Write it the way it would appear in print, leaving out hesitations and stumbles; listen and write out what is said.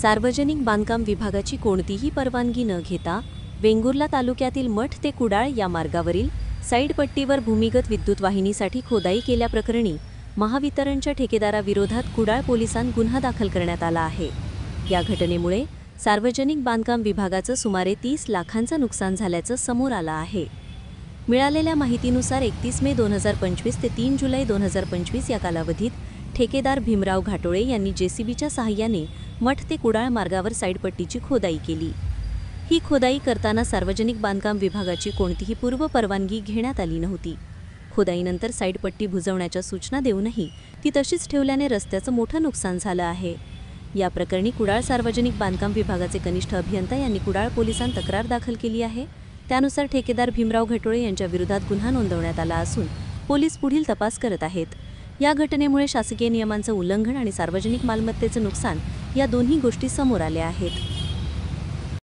सार्वजनिक बांधकाम विभागाची कोणतीही परवानगी न घेता वेंगुर्ला तालुक्यातील मठ ते कुडाळ या मार्गावरील साईड पट्टीवर भूमिगत विद्युत वाहिनीसाठी खोदाई केल्याप्रकरणी महावितरणच्या ठेकेदाराविरोधात कुडाळ पोलिसांत गुन्हा दाखल करण्यात आला आहे। या घटनेमुळे सार्वजनिक बांधकाम विभागाचं सुमारे 30 लाखांचं नुकसान झाल्याचं समोर आलं आहे। मिळालेल्या माहितीनुसार 31 मे 2025 ते 3 जुलै 2025 या कालावधीत ठेकेदार भीमराव घाटोळे यांनी जेसीबीच्या सहाय्याने मठ ते कुडाळ मार्गावर साईडपट्टीची खोदाई केली। ही खोदाई करताना सार्वजनिक बांधकाम विभागाची कोणतीही पूर्व परवानगी घेण्यात आली नव्हती। खोदाईनंतर साईडपट्टी बुजवण्याच्या सूचना देऊनही ती तशीच ठेवल्याने रस्त्याचं मोठं नुकसान झालं आहे। या प्रकरणी कुडाळ सार्वजनिक बांधकाम विभागाचे कनिष्ठ अभियंता यांनी कुडाळ पोलिसांत तक्रार दाखल केली आहे। त्यानुसार ठेकेदार भीमराव घाटोळे यांच्या विरोधात गुन्हा नोंदवण्यात आला असून पोलीस पुढील तपास करत आहेत। या घटनेमुळे शासकीय नियमांचं उल्लंघन आणि सार्वजनिक मालमत्तेचं नुकसान या दोन्ही गोष्टी समोर आल्या आहेत।